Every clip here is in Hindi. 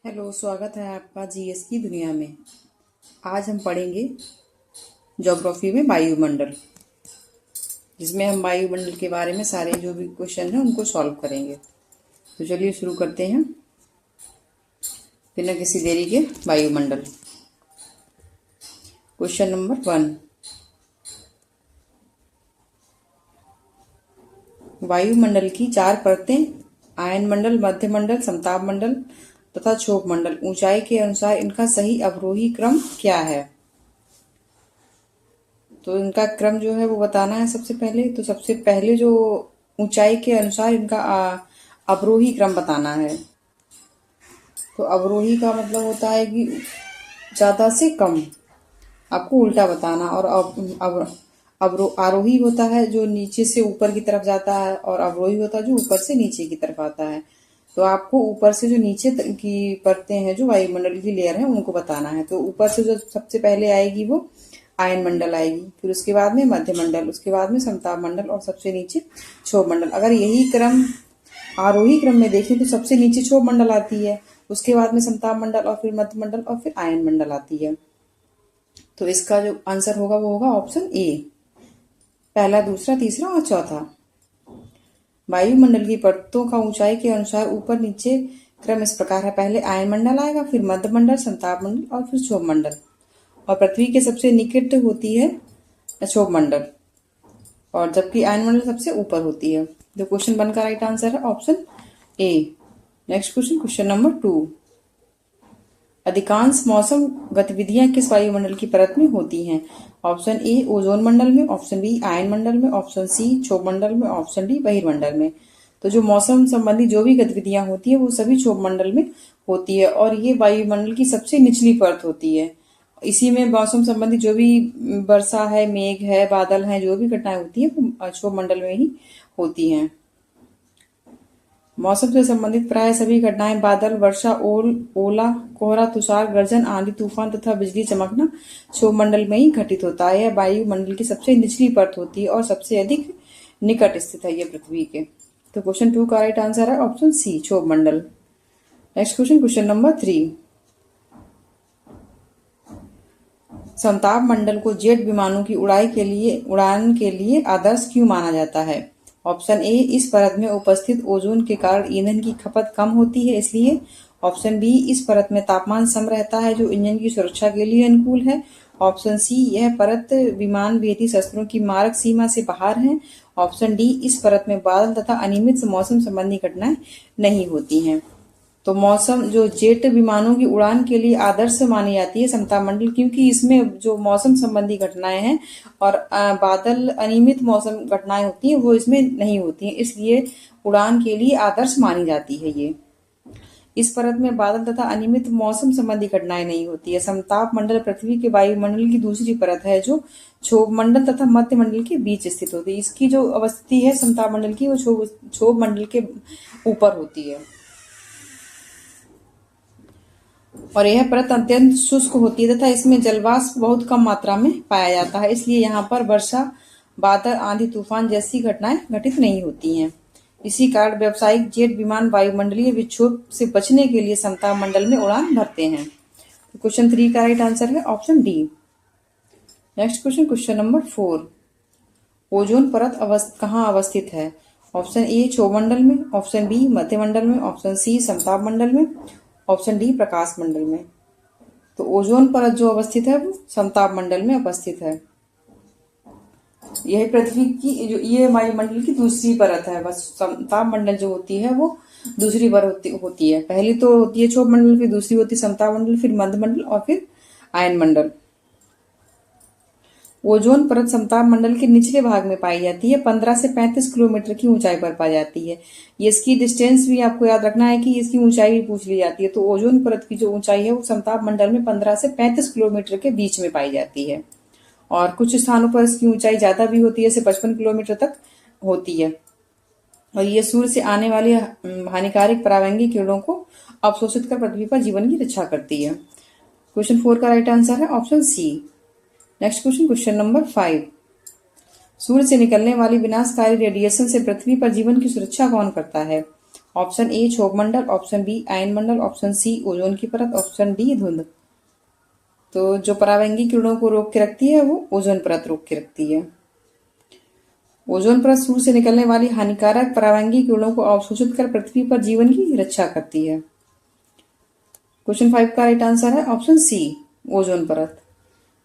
हेलो, स्वागत है आपका जीएस की दुनिया में। आज हम पढ़ेंगे ज्योग्राफी में वायुमंडल, जिसमें हम वायुमंडल के बारे में सारे जो भी क्वेश्चन हैं उनको सॉल्व करेंगे। तो चलिए शुरू करते हैं बिना किसी देरी के। वायुमंडल, क्वेश्चन नंबर 1। वायुमंडल की 4 परतें आयनमंडल, मध्यमंडल, समतापमंडल तथा क्षोभमंडल। ऊंचाई के अनुसार इनका सही अवरोही क्रम क्या है? तो इनका क्रम जो है वो बताना है सबसे पहले। तो सबसे पहले जो ऊंचाई के अनुसार इनका अवरोही क्रम बताना है। तो अवरोही का मतलब होता है कि ज्यादा से कम, आपको उल्टा बताना। और आरोही होता है जो नीचे से ऊपर की तरफ जाता है, और अवरोही होता है जो ऊपर से नीचे की तरफ आता है। तो आपको ऊपर से जो नीचे की परतें हैं, जो वायुमंडल की लेयर है, उनको बताना है। तो ऊपर से जो सबसे पहले आएगी वो आयनमंडल आएगी, फिर उसके बाद में मध्यमंडल, उसके बाद में समतापमंडल और सबसे नीचे क्षोभमंडल। अगर यही क्रम आरोही क्रम में देखें तो सबसे नीचे क्षोभमंडल आती है, उसके बाद में समतापमंडल और फिर मध्यमंडल और फिर आयनमंडल आती है। तो इसका जो आंसर होगा वो होगा ऑप्शन ए, पहला, दूसरा, तीसरा और चौथा। वायुमंडल की परतों का ऊंचाई के अनुसार ऊपर नीचे क्रम इस प्रकार है। पहले आयनमंडल आएगा, फिर मध्यमंडल, समतापमंडल और फिर क्षोभमंडल। और पृथ्वी के सबसे निकट होती है क्षोभमंडल, और जबकि आयनमंडल सबसे ऊपर होती है। तो क्वेश्चन 1 का राइट आंसर है ऑप्शन ए। Next question, question number 2। अधिकांश मौसम गतिविधियां किस वायुमंडल की परत में होती हैं? ऑप्शन ए ओजोन मंडल में, ऑप्शन बी आयन मंडल में, ऑप्शन सी क्षोभमंडल में, ऑप्शन डी बहिर्मंडल में। तो जो मौसम संबंधी जो भी गतिविधियां होती है वो सभी क्षोभमंडल में होती है, और ये वायुमंडल की सबसे निचली परत होती है। इसी में मौसम संबंधी जो भी वर्षा है, मेघ है, बादल है, जो भी घटनाएं होती है वो क्षोभमंडल में ही होती हैं। मौसम से संबंधित प्राय सभी घटनाएं बादल, वर्षा, ओला, कोहरा, तुषार, गर्जन, आंधी, तूफान तथा बिजली चमकना क्षोभमंडल में ही घटित होता है। यह वायुमंडल की सबसे निचली परत होती है और सबसे अधिक निकट स्थित है ये पृथ्वी के। तो क्वेश्चन 2 का राइट आंसर है ऑप्शन सी, क्षोभमंडल। Next question, question number 3। समताप मंडल को जेट विमानों की उड़ान के लिए आदर्श क्यों माना जाता है? ऑप्शन ए इस परत में उपस्थित ओजोन के कारण ईंधन की खपत कम होती है इसलिए। ऑप्शन बी इस परत में तापमान सम रहता है जो इंजन की सुरक्षा के लिए अनुकूल है। ऑप्शन सी यह परत विमान भेदी शस्त्रों की मारक सीमा से बाहर है। ऑप्शन डी इस परत में बादल तथा अनियमित मौसम संबंधी घटनाएं नहीं होती हैं। तो मौसम जो जेट विमानों की उड़ान के लिए आदर्श मानी जाती है समताप मंडल, क्योंकि इसमें जो मौसम संबंधी घटनाएं हैं और बादल, अनियमित मौसम घटनाएं होती हैं वो इसमें नहीं होती हैं, इसलिए उड़ान के लिए आदर्श मानी जाती है ये। इस परत में बादल तथा अनियमित मौसम संबंधी घटनाएं नहीं होती है। समताप मंडल पृथ्वी के वायुमंडल की दूसरी परत है जो क्षोभ मंडल तथा मध्य मंडल के बीच स्थित होती है। इसकी जो अवस्थिति है समताप मंडल की, वो क्षोभ मंडल के ऊपर होती है, और यह परत अत्यंत शुष्क होती है तथा इसमें जलवाष्प बहुत कम मात्रा में पाया जाता है, इसलिए यहाँ पर वर्षा, बादल, आंधी, तूफान जैसी घटनाएं घटित नहीं होती हैं। इसी कारण व्यावसायिक जेट विमान वायुमंडलीय विक्षोभ से बचने के लिए समताप मंडल में उड़ान भरते हैं। तो क्वेश्चन 3 का राइट आंसर है option D. Next question, question number 4। Ozone परत कहाँ अवस्थित है? ऑप्शन ए क्षोभमंडल में, ऑप्शन बी मध्यमंडल में, ऑप्शन सी समताप मंडल में, ऑप्शन डी प्रकाश मंडल में। तो ओजोन परत जो अवस्थित है वो समताप मंडल में अवस्थित है। यह पृथ्वी की जो ये वायुमंडल की दूसरी परत है। बस समताप मंडल जो होती है वो दूसरी परत होती है। पहली तो होती है क्षोभ मंडल, फिर दूसरी होती है समताप मंडल, फिर मध्यमंडल और फिर आयन मंडल। ओजोन परत समताप मंडल के निचले भाग में पाई जाती है, 15 से 35 किलोमीटर की ऊंचाई पर पाई जाती है। ये इसकी डिस्टेंस भी आपको याद रखना है कि इसकी ऊंचाई भी पूछ ली जाती है। तो ओजोन परत की जो ऊंचाई है वो समताप मंडल में 15 से 35 किलोमीटर के बीच में पाई जाती है, और कुछ स्थानों पर इसकी ऊंचाई ज्यादा भी होती है, जैसे 55 किलोमीटर तक होती है। और ये सूर्य से आने वाले हानिकारक पराबैंगनी किरणों को अवशोषित कर पृथ्वी पर जीवन की रक्षा करती है। क्वेश्चन 4 का राइट आंसर है option C. Next question, question number 5। सूर्य से निकलने वाली विनाशकारी रेडिएशन से पृथ्वी पर जीवन की सुरक्षा कौन करता है? ऑप्शन ए क्षोभ मंडल, ऑप्शन बी आयन मंडल, ऑप्शन सी ओजोन की परत, ऑप्शन डी धुंध। तो जो परावैंगिक किरणों को रोक के रखती है वो ओजोन परत रोक के रखती है। ओजोन परत सूर्य से निकलने वाली हानिकारक परावैंगिक किरणों को अवशोषित कर पृथ्वी पर जीवन की रक्षा करती है। क्वेश्चन 5 का राइट आंसर है ऑप्शन सी ओजोन परत।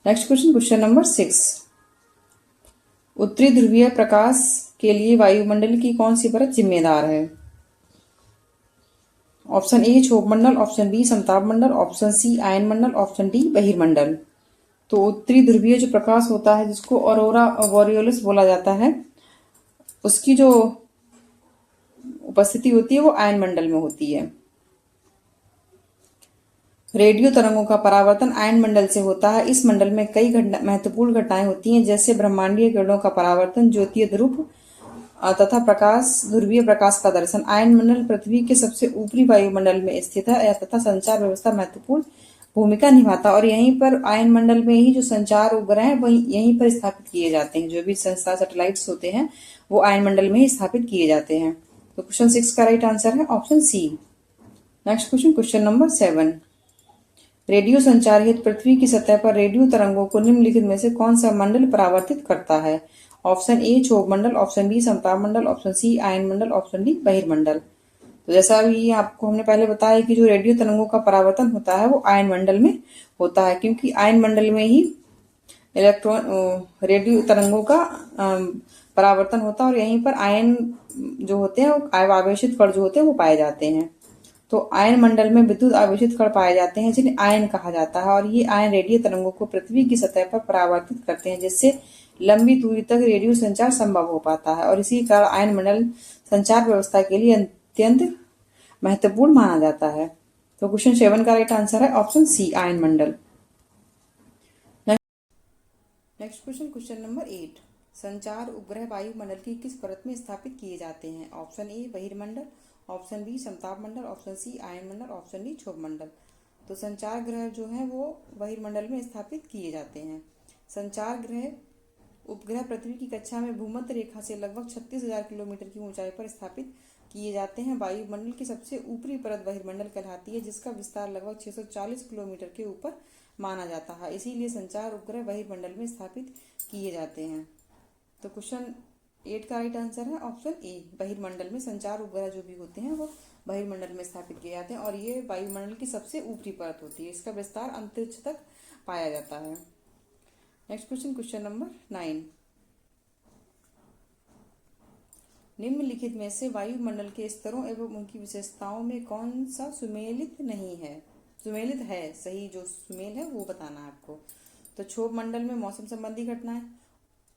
Next question, question number 6। उत्तरी ध्रुवीय प्रकाश के लिए वायुमंडल की कौन सी परत जिम्मेदार है? ऑप्शन ए क्षोभ मंडल, ऑप्शन बी समताप मंडल, ऑप्शन सी आयन मंडल, ऑप्शन डी बहिर्मंडल। तो उत्तरी ध्रुवीय जो प्रकाश होता है जिसको ऑरोरा बोरियोलिस बोला जाता है, उसकी जो उपस्थिति होती है वो आयन मंडल में होती है। रेडियो तरंगों का परावर्तन आयन मंडल से होता है। इस मंडल में कई महत्वपूर्ण घटनाएं होती हैं, जैसे ब्रह्मांडीय किरणों का परावर्तन, ज्योतीय ध्रुव तथा प्रकाश ध्रुवीय प्रकाश का दर्शन। आयन मंडल पृथ्वी के सबसे ऊपरी वायुमंडल में स्थित है तथा संचार व्यवस्था महत्वपूर्ण भूमिका निभाता। और यहीं पर आयन मंडल में ही जो संचार उपग्रह हैं वही यहीं पर स्थापित किए जाते हैं। जो भी संस्था सैटेलाइट्स होते हैं वो आयन मंडल में ही स्थापित किए जाते हैं। तो क्वेश्चन 6 का राइट आंसर है option C. Next question, question number 7। Radio संचार हेतु पृथ्वी की सतह पर रेडियो तरंगों को निम्नलिखित में से कौन सा मंडल परावर्तित करता है? ऑप्शन ए क्षोभ मंडल, ऑप्शन बी समताप मंडल, ऑप्शन सी आयन मंडल, ऑप्शन डी बहिर्मंडल। तो जैसा अभी आपको हमने पहले बताया कि जो रेडियो तरंगों का परावर्तन होता है वो आयन मंडल में होता है, क्योंकि आयन मंडल में ही रेडियो तरंगों का परावर्तन होता है और यहीं पर आयन जो होते हैं वो आवेशित कण जो होते हैं वो पाए जाते हैं। तो आयन मंडल में विद्युत आवेशित कण पाए जाते हैं जिन्हें आयन कहा जाता है, और ये आयन रेडियो तरंगों को पृथ्वी की सतह पर परावर्तित करते हैं, जिससे लंबी दूरी तक रेडियो संचार संभव हो पाता है। और इसी कारण आयन मंडल संचार व्यवस्था के लिए अत्यंत महत्वपूर्ण माना जाता है। तो क्वेश्चन 7 का राइट आंसर है ऑप्शन सी आयन मंडल। Next question, question number 8। संचार उपग्रह वायुमंडल की किस परत में स्थापित किए जाते हैं? ऑप्शन ए बहिर्मंडल, ऑप्शन बी समताप मंडल, ऑप्शन सी आयन मंडल, ऑप्शन डी क्षोभ मंडल। तो संचार ग्रह जो है वो बहिर्मंडल में स्थापित किए जाते हैं। संचार ग्रह उपग्रह पृथ्वी की कक्षा में भूमध्य रेखा से लगभग 36,000 किलोमीटर की ऊंचाई पर स्थापित किए जाते हैं। वायुमंडल की सबसे ऊपरी परत बहिर्मंडल कहलाती है, जिसका विस्तार लगभग 640 किलोमीटर के ऊपर माना जाता है। इसीलिए संचार उपग्रह बहिर्मंडल में स्थापित किए जाते हैं। तो क्वेश्चन 8 का राइट आंसर है ऑप्शन ए बहिर्मंडल में संचार उपग्रह जो भी होते हैं वो बहिर्मंडल में स्थापित किए जाते हैं, और ये वायुमंडल की सबसे ऊपरी परत होती है। इसका विस्तार अंतरिक्ष तक पाया जाता है। Next question, question number 9। निम्नलिखित में से वायुमंडल के स्तरों एवं उनकी विशेषताओं में कौन सा सुमेलित नहीं है? सुमेलित है, सही जो सुमेल है वो बताना है आपको। तो क्षोभ मंडल में मौसम संबंधी घटनाएं,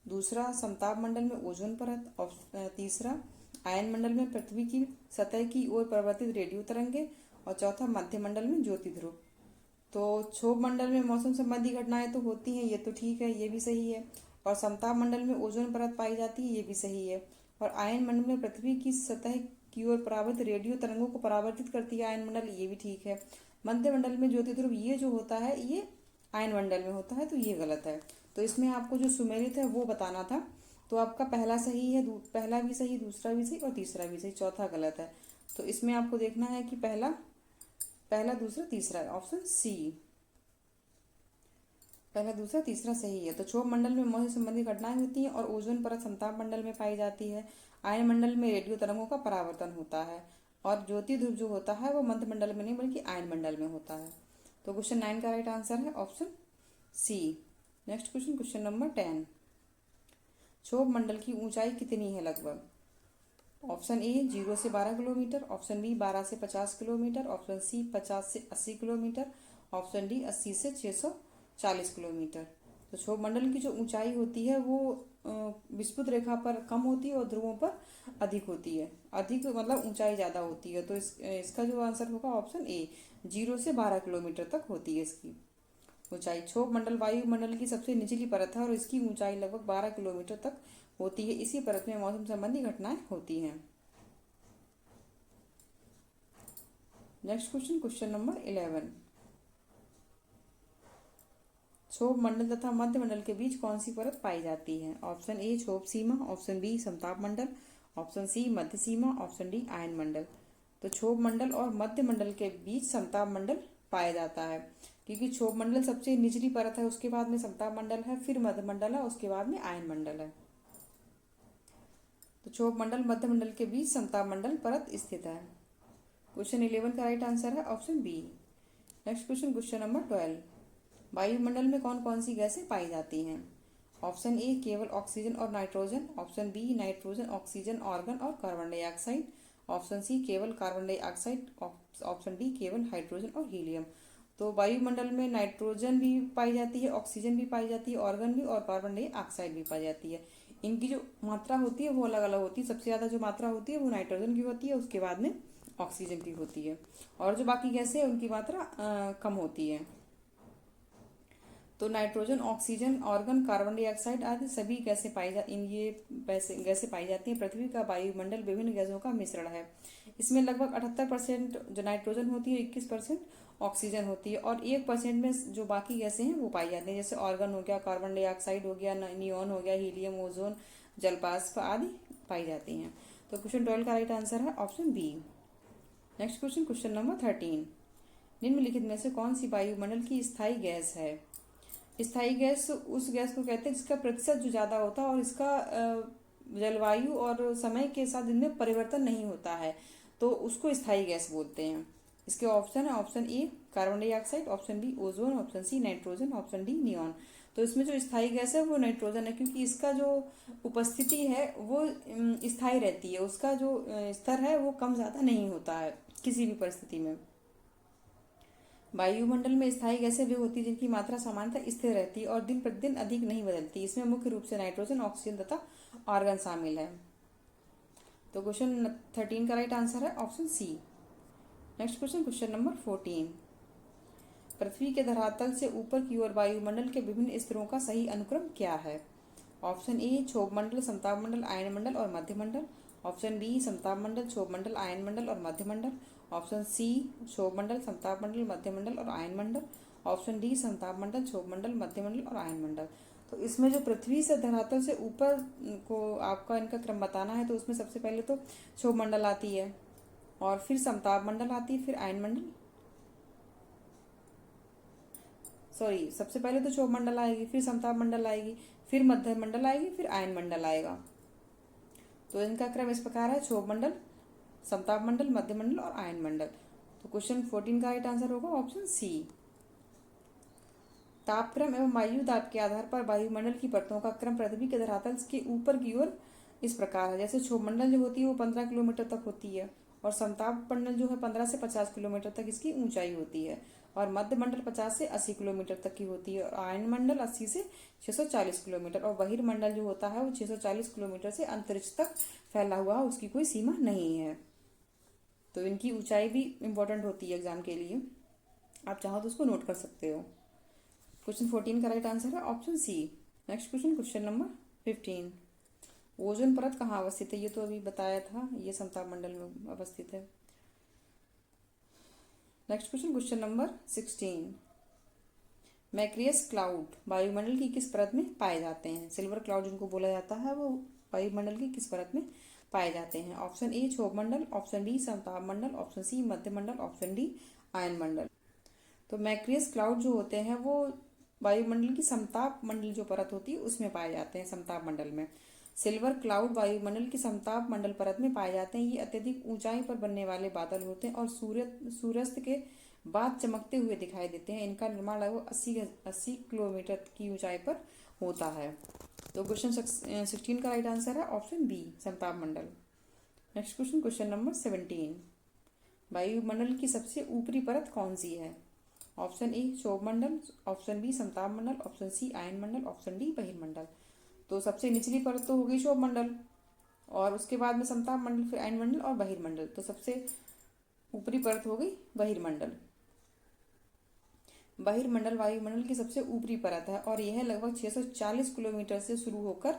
दूसरा समताप मंडल में ओजोन परत, तीसरा आयन मंडल में पृथ्वी की सतह की ओर परिवर्तित रेडियो तरंगे, और चौथा मध्य मंडल में ज्योति ध्रुव। तो क्षोभ मंडल में मौसम संबंधी घटनाएं तो होती हैं, ये तो ठीक है, ये भी सही है। और समताप मंडल में ओजोन परत पाई जाती है, ये भी सही है। और आयन मंडल में पृथ्वी की सतह की ओर परावर्तित रेडियो तरंगों को परावर्तित करती है आयन मंडल, ये भी ठीक है। मध्य मंडल में ज्योति ध्रुव ये जो होता है ये आयन मंडल में होता है, तो ये गलत है। तो इसमें आपको जो सुमेलित है वो बताना था। तो आपका पहला सही है, पहला भी सही, दूसरा भी सही और तीसरा भी सही, चौथा गलत है। तो इसमें आपको देखना है कि पहला दूसरा तीसरा है, ऑप्शन सी पहला दूसरा तीसरा सही है। तो क्षोभ मंडल में मौसम संबंधी घटनाएं होती हैं और ओजोन परत समताप मंडल में पाई जाती है। आयन मंडल में रेडियो तरंगों का परावर्तन होता है, और ज्योति ध्रुव जो होता है वो मध्य मंडल में नहीं बल्कि आयन मंडल में होता है। तो क्वेश्चन 9 का राइट आंसर है option C. Next question, question number 10। क्षोभ मंडल की ऊंचाई कितनी है लगभग? ऑप्शन ए 0 से 12 किलोमीटर, ऑप्शन बी 12 से 50 किलोमीटर, ऑप्शन सी 50 से 80 किलोमीटर, ऑप्शन डी 80 से 640 किलोमीटर। तो क्षोभ मंडल की जो ऊंचाई होती है वो विषुवत रेखा पर कम होती है और ध्रुवों पर अधिक होती है। अधिक मतलब ऊंचाई ज्यादा होती है। तो इसका जो आंसर होगा ऑप्शन ए 0 से 12 किलोमीटर तक होती है इसकी ऊंचाई। क्षोभ मंडल वायुमंडल की सबसे निचली परत है और इसकी ऊंचाई लगभग 12 किलोमीटर तक होती है। इसी परत में मौसम संबंधी घटनाएं होती हैं। Next question, question number 11। क्षोभ मंडल तथा मध्य मंडल के बीच कौन सी परत पाई जाती है? ऑप्शन ए क्षोभ सीमा, ऑप्शन बी समताप मंडल, ऑप्शन सी मध्य सीमा, ऑप्शन डी आयन मंडल। तो क्षोभ मंडल और मध्य मंडल के बीच समताप मंडल पाया जाता है, क्योंकि क्षोभ मंडल सबसे निचली परत है, उसके बाद में समताप मंडल है, फिर मध्य मंडल है, उसके बाद में आयन मंडल है। तो क्षोभ मंडल मध्य मंडल के बीच समताप मंडल परत स्थित है। क्वेश्चन 11 का राइट आंसर है option B. Next question, question number 12, वायुमंडल में कौन कौन सी गैसें पाई जाती हैं? ऑप्शन ए केवल ऑक्सीजन और nitrogen, option B nitrogen, oxygen, argon और कार्बन डाइऑक्साइड, ऑप्शन सी केवल कार्बन डाइऑक्साइड, ऑप्शन डी केवल हाइड्रोजन और हीलियम। तो वायुमंडल में नाइट्रोजन भी पाई जाती है, ऑक्सीजन भी पाई जाती है, आर्गन भी और कार्बन डाइऑक्साइड भी पाई जाती है। इनकी जो मात्रा होती है वो अलग अलग होती है। सबसे ज़्यादा जो मात्रा होती है वो नाइट्रोजन की होती है, उसके बाद में ऑक्सीजन की होती है, और जो बाकी गैसें हैं उनकी मात्रा कम होती है। तो nitrogen, oxygen, argon, carbon dioxide आदि सभी गैसें गैसें पाई जाती हैं। पृथ्वी का वायुमंडल विभिन्न गैसों का मिश्रण है। इसमें लगभग 78% जो नाइट्रोजन होती है, 21% ऑक्सीजन होती है, और 1% में जो बाकी गैसें हैं वो पाई जाती हैं, जैसे आर्गन हो गया, कार्बन डाइऑक्साइड हो गया, नियॉन हो गया, हीलियम, ओजोन, जलवाष्प आदि पाई जाती हैं। तो क्वेश्चन 12 का राइट आंसर है option B. Next question, question number 13, निम्नलिखित में से कौन सी वायुमंडल की स्थायी गैस है? स्थायी गैस उस गैस को कहते हैं जिसका प्रतिशत जो ज़्यादा होता है और इसका जलवायु और समय के साथ इनमें परिवर्तन नहीं होता है, तो उसको स्थायी गैस बोलते हैं। इसके ऑप्शन है, option A carbon dioxide, option B ozone, option C nitrogen, option D neon. तो इसमें जो स्थायी गैस है वो नाइट्रोजन है, क्योंकि इसका जो उपस्थिति है वो स्थायी रहती है, उसका जो स्तर है वो कम ज़्यादा नहीं होता है किसी भी परिस्थिति में। वायुमंडल में स्थायी गैसें वे होती हैं जिनकी मात्रा सामान्यतः स्थिर रहती है और दिन प्रतिदिन अधिक नहीं बदलती। इसमें मुख्य रूप से नाइट्रोजन, ऑक्सीजन तथा आर्गन शामिल है। तो क्वेश्चन 13 का राइट आंसर है option C. Next question, question number 14, पृथ्वी के धरातल से ऊपर की ओर वायुमंडल के विभिन्न स्तरों का सही अनुक्रम क्या है? ऑप्शन ए क्षोभ मंडल, समताप मंडल, आयन मंडल और मध्य मंडल, ऑप्शन बी समताप मंडल, क्षोभ मंडल, आयन मंडल और मध्य मंडल, ऑप्शन सी क्षोभ मंडल, समताप मंडल, मध्य मंडल और आयन मंडल, ऑप्शन डी समताप मंडल, क्षोभ मंडल, मध्य मंडल और आयन मंडल। तो इसमें जो पृथ्वी से धरातल से ऊपर को आपका इनका क्रम बताना है, तो उसमें सबसे पहले तो क्षोभ मंडल आती है, और फिर समताप मंडल आती है, फिर आयन मंडल, सॉरी सबसे पहले तो क्षोभ मंडल आएगी, फिर समताप मंडल आएगी, फिर मध्य मंडल आएगी, फिर आयन मंडल आएगा। तो इनका क्रम इस प्रकार है, क्षोभ मंडल, समताप मंडल, मध्य मंडल और आयन मंडल। तो क्वेश्चन 14 का राइट आंसर होगा ऑप्शन सी। तापक्रम एवं वायु दाब के आधार पर वायुमंडल की परतों का क्रम पृथ्वी के धरातल के ऊपर की ओर इस प्रकार है। जैसे क्षोभ मंडल जो होती है वो 15 किलोमीटर तक होती है, और समताप मंडल जो है 15 से 50 किलोमीटर तक इसकी ऊंचाई होती है, और मध्य मंडल 50 से 80 किलोमीटर तक की होती है, और आयन मंडल 80 से 640 किलोमीटर, और बहिर्मंडल जो होता है वो 640 किलोमीटर से अंतरिक्ष तक फैला हुआ है, उसकी कोई सीमा नहीं है। तो इनकी ऊंचाई भी इंपॉर्टेंट होती है एग्जाम के लिए, आप चाहो तो उसको नोट कर सकते हो। क्वेश्चन 14 का राइट आंसर है option C. Next question, question number 15, ozone परत कहाँ अवस्थित है? ये तो अभी बताया था, ये समताप मंडल में अवस्थित है। नेक्स्ट क्वेश्चन, क्वेश्चन नंबर 16, मैक्रियस क्लाउड वायुमंडल की किस परत में पाए जाते हैं? सिल्वर क्लाउड जिनको बोला जाता है वो वायुमंडल की किस परत में पाए जाते हैं? ऑप्शन ए क्षोभ मंडल, ऑप्शन बी समताप मंडल, ऑप्शन सी मध्य मंडल, ऑप्शन डी आयन मंडल। तो मैक्रियस क्लाउड जो होते हैं वो वायुमंडल की समताप मंडल जो परत होती है उसमें पाए जाते हैं, समताप मंडल में। सिल्वर क्लाउड वायुमंडल की समताप मंडल परत में पाए जाते हैं। ये अत्यधिक ऊंचाई पर बनने वाले बादल होते हैं और सूर्यास्त के बाद चमकते हुए दिखाई देते हैं। इनका निर्माण लगभग 80 किलोमीटर की ऊंचाई पर होता है। तो क्वेश्चन 16 का राइट आंसर है ऑप्शन बी, समताप मंडल। नेक्स्ट क्वेश्चन, क्वेश्चन नंबर 17, वायुमंडल की सबसे ऊपरी परत कौन सी है? ऑप्शन ए क्षोभ मंडल, ऑप्शन बी समताप मंडल, ऑप्शन सी आयन मंडल, ऑप्शन डी बहिर्मंडल। तो सबसे निचली परत तो हो गई क्षोभ मंडल, और उसके बाद में समताप मंडल, फिर आयन मंडल और बहिर्मंडल। तो सबसे ऊपरी परत हो गई बहिर्मंडल। बहिर्मंडल वायुमंडल की सबसे ऊपरी परत है, और यह लगभग 640 किलोमीटर से शुरू होकर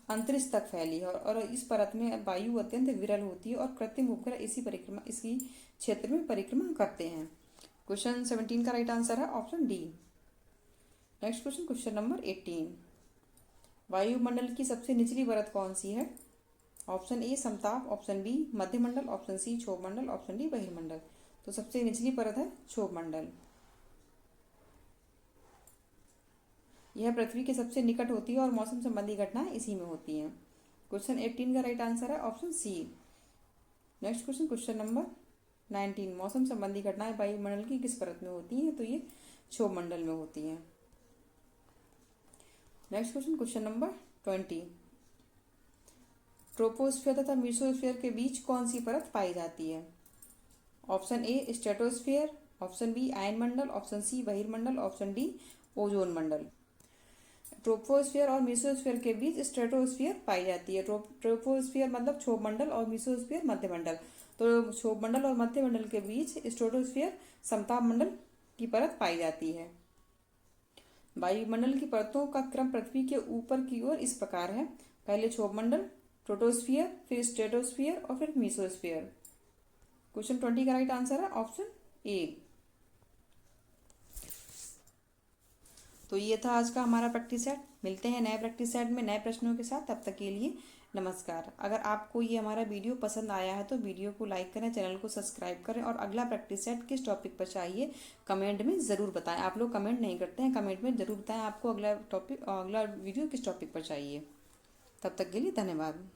अंतरिक्ष तक फैली है, और इस परत में वायु अत्यंत विरल होती है और कृत्रिम उपग्रह इसी क्षेत्र में परिक्रमा करते हैं। क्वेश्चन 17 का राइट आंसर है option D. Next question, question number 18, वायुमंडल की सबसे निचली परत कौन सी है? ऑप्शन ए समताप, ऑप्शन बी मध्यमंडल, ऑप्शन सी क्षोभमंडल, ऑप्शन डी बहिर्मंडल। तो सबसे निचली परत है क्षोभमंडल। यह पृथ्वी के सबसे निकट होती है और मौसम संबंधी घटनाएं इसी में होती हैं। क्वेश्चन 18 का राइट आंसर है option C. Next question, question number 19, मौसम संबंधी घटनाएं वायुमंडल की किस परत में होती हैं? तो ये क्षोभमंडल में होती हैं। Next question, question number 20, troposphere तथा मीसोस्फियर के बीच कौन सी परत पाई जाती है? Option A stratosphere, option B आयनमंडल, ऑप्शन सी बहिर्मंडल, ऑप्शन डी ओजोन मंडल। ट्रोपोस्फियर और मीसोस्फियर के बीच स्ट्रेटोस्फियर पाई जाती है। ट्रोपोस्फियर मतलब क्षोभमंडल और मीसोस्फियर मध्यमंडल। तो क्षोभमंडल और मध्यमंडल के बीच स्ट्रेटोस्फियर समताप मंडल की परत पाई जाती है। वायुमंडल की परतों का क्रम पृथ्वी के ऊपर की ओर इस प्रकार है, पहले क्षोभमंडल, ट्रोटोस्फियर, फिर स्ट्रेटोस्फियर और फिर मीसोस्फियर। क्वेश्चन 20 का राइट आंसर है ऑप्शन ए। तो ये था आज का हमारा प्रैक्टिस सेट। मिलते हैं नए प्रैक्टिस सेट में नए प्रश्नों के साथ। तब तक के लिए नमस्कार। अगर आपको ये हमारा वीडियो पसंद आया है तो वीडियो को लाइक करें, चैनल को सब्सक्राइब करें और अगला प्रैक्टिस सेट किस टॉपिक पर चाहिए कमेंट में ज़रूर बताएं। आप लोग कमेंट नहीं करते हैं, कमेंट में ज़रूर बताएं आपको अगला वीडियो किस टॉपिक पर चाहिए। तब तक के लिए धन्यवाद।